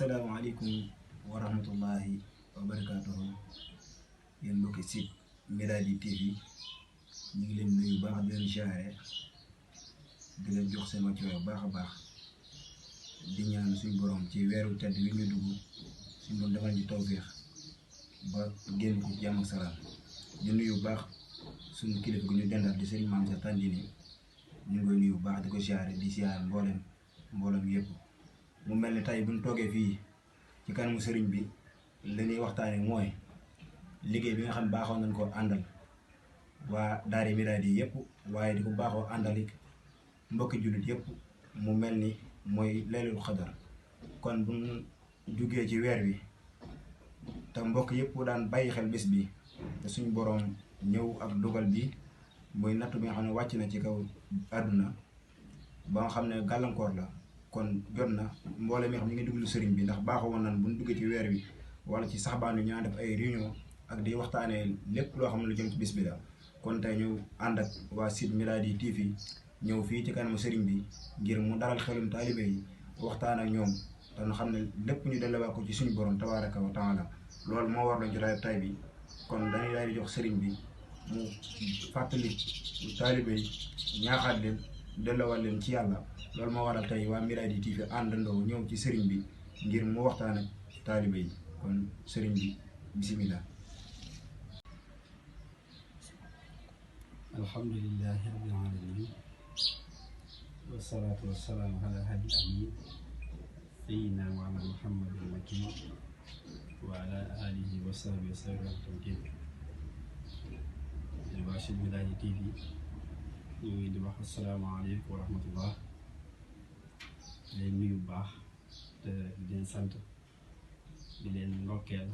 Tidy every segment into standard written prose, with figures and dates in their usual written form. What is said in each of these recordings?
asalaamaaleykum wa rahmatullahi wa barakaatuhu yéen mbokki site Miradi TV ñu ngi leen nuyu baax di leen jaare di leen jox seen wàccuwaay bu baax a baax di ñaan suñu borom ci weeru tedd wi ñu dugg suñu borom defal ñu tawféex ba génn ko jàmm ak salaam di nuyu bu baax suñu kilifa gu ñu dendal di Serigne Mame Cheikh Tandine ñu ngi koy nuyu bu baax di ko jaare di siyaar mboolem yëpp. mu mel ni tey bu ñu toogee fii ci kanamu sëriñ bi li ñuy waxtaanee mooy liggéey bi nga xam baaxoon nañ ko àndal waa daari Miradi yëpp waaye di ko baaxoo àndal mbokki jullit yëpp mu mel ni mooy laylatul xadar kon bu ñu jugee ci weer wi te mbokk yëpp daan bàyyi xel bés bi te suñu boroom ñëw ak dogal bi mooy nattu bi nga xam ne wàcc na ci kaw àdduna ba nga xam ne gàllankoor la. kon jot na mboole mi xam ñu ngi duglu sëriñ bi ndax baaxoo woon nan bu ñu duggee ci weer wi wala ci saxbaan wi ñu def ay réunion ak di waxtaanee lépp loo xam ne lu jëm ci bis bi la kon tey ñu ànd ak waa site Miradi TV ñëw fii ci kanamu sëriñ bi ngir mu dalal xelum taalibe yi waxtaan ak ñoom te ñu xam ne lépp ñu delluwaat ko ci suñu borom tabaaraka wa taala loolu moo war lañ jotaay tay bi kon dañuy daal di jox sëriñ bi mu fàttali taalibe yi ñaaxaat leen delluwaat leen ci yàlla. loolu moo waral tey waa Miradi TV àndandoo ñëw ci sëriñ bi ngir mu waxtaan ak taalibe yi kon sëriñ bi bisimilah. alhamdulillahi rabbil alamin wasalaatu wasalaamu ala hadi amin sayyidina wa ala muhammadin makin wa ala alihi wa sahbihi wa sallam tamkin waa site Miradi TV ñu ngi di wax asalaamaaleykum wa rahmatullah di leen nuyu bu baax te di leen sant di leen ndokkeel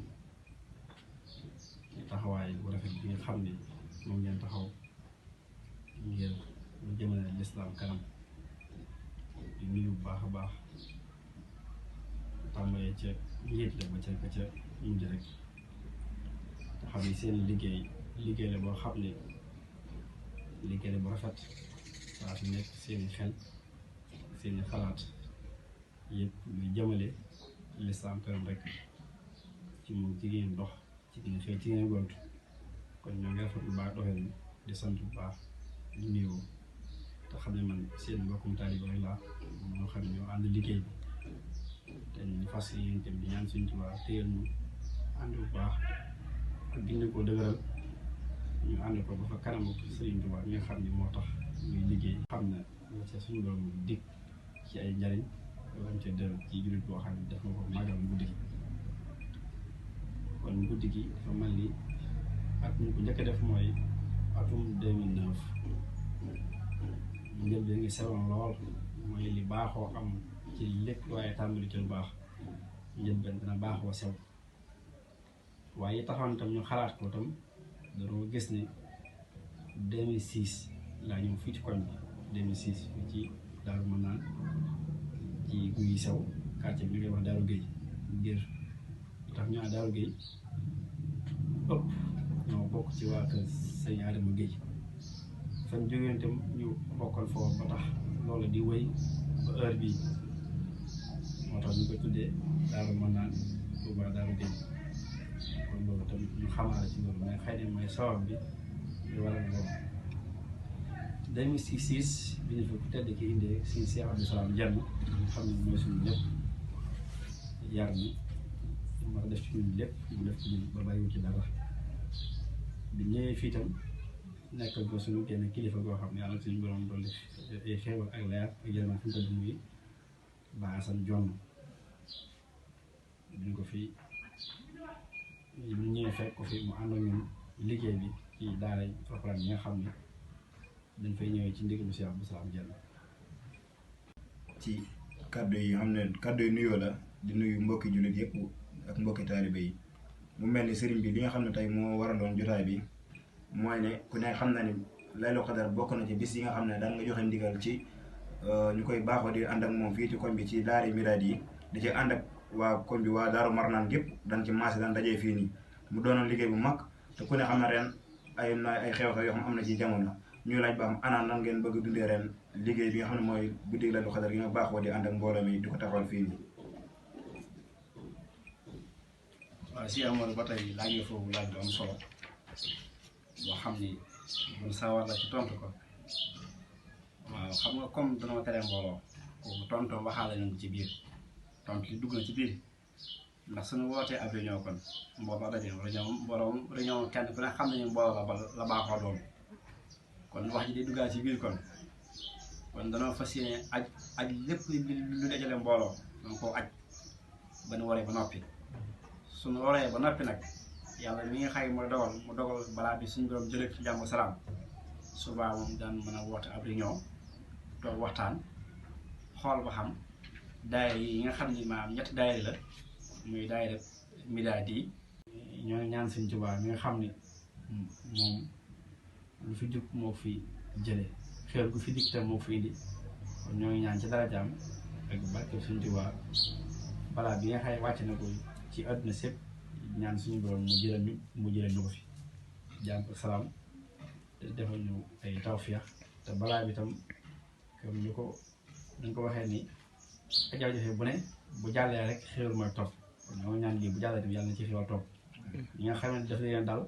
taxawaay bu rafet bi nga xam ne moom ngeen taxaw ngir mu jëmale lislaam kanam di nuyu bu baax a baax tàmbalee ca njiit la ba ca mujj rek te xam ne seen liggéey la boo xam ne liggéey la bu rafet saa su nekk seeni xel seeni xalaat yëpp muy jëmale lislaam kanam rek ci moom ci ngeen dox ci ngeen xëy ci ngeen gont kon ñoo ngi rafet bu baax doxel di sant bu baax di nuyoo te xam ne man seen mbokkum taalibe rek laa ñoo xam ne ñoo ànd liggéey bi te ñu fas yéene tam di ñaan suñu Tuubaa téyel ñu ànd bu baax ak gindi ko dëgëral ñu ànd ko ba fa kanamu Sëriñ Tuubaa ñi nga xam ne moo tax ñuy liggéey xam ne la ca suñu doom dig ci ay njariñ lam ca dër ci jullit boo xam ne def nga ko màggal guddi gi kon guddi gi dafa mel ni at ñu ko njëkk a def mooy atum 2009 njël bi ngi sewoon lool mooy li baaxoo am ci lépp waaye tàmbali ci lu baax njël benn dina baaxoo sew waaye taxoon tam ñu xalaat ko tam dañoo gis ne 2006 laa ñëw fii ci koñ bi 2006 fii ci Daaru Manaan ci guy yi sew quartier bi ñu koy wax Daaru Géej ngir tax ñu Daaru Géej ëpp ñoo bokk ci waa kër Sëñ Adama Géej fan jógeen tam ñu bokkal foofu ba tax loolu di wéy ba heure bii moo tax ñu ko tuddee Daaru Manaan Touba Daaru Géej kon loolu tamit ñu xamaale ci loolu mais xëy na mooy sabab bi di waral loolu 2006 bi ñu fi ku tedd ki indee si Cheikh Abdou Salam Jenn ñu xam ne mooy suñu lépp yar ni mu war a def ci ñun lépp mu def ci ñun ba bàyyiwu ci dara bi ñëwee fii tam nekkal ko suñu genn kilifa goo xam ne yàlla suñu borom dolli ay xéewal ak leer ak yërmaan fi mu tëdd muy Ba Asan Jonn duñ ko fi ñu ñëwee fekk ko fi mu ànd ak ñun liggéey bi ci daara alxuraan yi nga xam ne dañ fay ñëwee ci ndigalu Cheikh Abdou Salam Jenn ci kàddu yi xam ne kàddu yu nuyoo la di nuyu mbokki jullit yëpp ak mbokki taalibe yi mu mel ni sëriñ bi li nga xam ne tey moo waraloon jotaay bi mooy ne ku ne xam na ni laylatul xadar bokk na ci bis yi nga xam ne daan nga joxe ndigal ci ñu koy baaxoo di ànd ak moom fii ci koñ bi ci daari Miradi yi di ci ànd ak waa koñ bi waa Daaru Marnaan gépp daan ci maase daan dajee fii nii mu doonoon liggéey bu mag te ku ne xam na ren ay xew-xew yoo xam am na ci jamono ñu laaj ba am ana nan ngeen bëgg dundee ren liggéey bi nga xam ne mooy guddi laylatul xadar gi nga baaxoo di ànd ak mbooloo mi di ko taxawal fii nii. waaye si amoon ba tey laaj nga foofu laaj bu am solo boo xam ni buñ sawar la ci tontu ko waaw xam nga comme danoo tere mbooloo kooku tontu waxaale nañ ci biir tontu li dugg na ci biir ndax suñu wootee ab réunion kon mbooloo daje réunion kenn ku ne xam nañu mbooloo la baaxoo doon kon wax ji day duggaat ci biir kon danoo fas yéene aj lépp lu dajale mbooloo danga koo aj ba nu waree ba noppi suñu waree ba noppi nag yàlla mi nga xay mooy mu dogal balaa bi suñu borom jëlee ci jàmm salaam subaa moom daan mën a woote ab réunion toog waxtaan xool ba xam daayira yi nga xam ni maanaam ñetti daayira la muy daayira Midadi yi ñoo ñaan Sëñ Tuubaa mi nga xam ni moom lu fi jug moo fi jëlee xeer gu fi dikk tam moo fi indi kon ñoo ngi ñaan ci darajaam ak barke Sëñ Tuubaa balaa bi nga xay wàcc na ko ci àdduna sépp ñaan suñu borom mu jëlal ñu ko fi jàmm ak salaam te defal ñu ay tawfeex te balaa bi tam comme ñu ko dañ ko waxee ni ak jafe-jafe bu ne bu jàllee rek xéwal mooy topp kon ñoo ngi ñaan lii bu jàllee tamit yàlla na ci xéwal topp ñi nga xam ne daf leen dal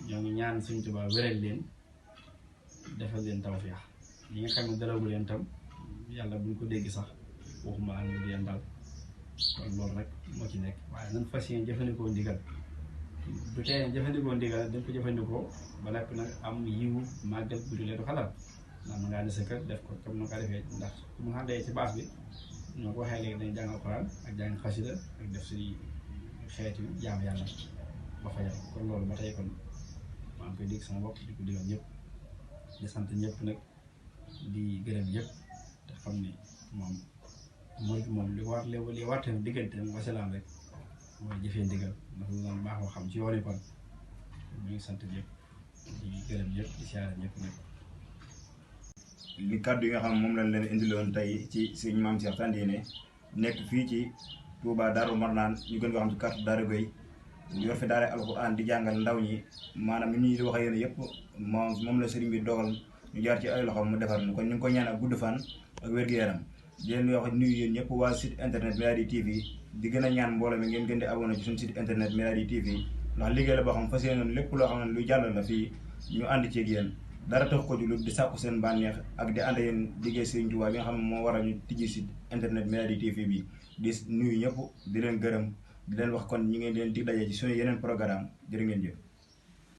ñoo ngi ñaan Sëñ Tuubaa wéral leen defal leen tawfeex ñi nga xam ne dalagu leen tam yàlla buñ ko dégg sax waxuma am di leen dal kon loolu rek moo ci nekk waaye nan fas yéene jëfandikoo ndigal du tee jëfandikoo ndigal dañ ko jëfandikoo ba noppi nag am yiwu màggal guddi Laylatul Qadr ndax mën ngaa ne sa kër def ko comme ni nga ko defee ndax bu nga xam ne ci baas bi ñoo ko waxee léegi dañuy jàng Alxuraan ak jàng xasida ak def suñuy xeetu jaamu yàlla ba fajal kon loolu ba tey kon maa ngi koy dégg sama bopp di ko digal ñëpp di sant ñëpp nag di gërëm ñëpp te xam ni moom li war tamit digganteem wasalaam rek mooy jëfee ndigal ndax lu doon baax moo xam ci yoon yi kon ñu ngi sant ñëpp di gërëm ñëpp di siyaare ñëpp nag. li kàddu yi nga xam moom lañ leen indiloon tey ci sëñ Maam Cheikh Tandine nekk fii ci Touba Darou Marnaan ñu gën ko xam ci carte Daara Gueye yor fi daara alxuraan di jàngal ndaw ñi maanaam ni ñuy wax ak yéen yëpp moom la sëriñ bi dogal ñu jaar ci ay loxoom mu defar ñu kon ñu ngi ko ñaan ak gudd fan ak wér-gu-yaram di leen wax nuyu yéen ñëpp waa site internet Miradi TV di gën a ñaan mbooloo mi ngeen gën di abonné ci suñu site internet Miradi TV ndax liggéey la boo xam fas yéene lépp loo xam ne lu jàll la fii ñu ànd ci ak yéen dara tax ko julub di sàkku seen bànneex ak di ànd yéen liggéey Sëriñ Tuubaa bi nga xam ne moo waral ñu tijji site internet Miradi TV bi di nuyu ñëpp di leen gërëm di leen wax kon ñi ngeen leen dig daje ci suñu yeneen programme jërë ngeen jëf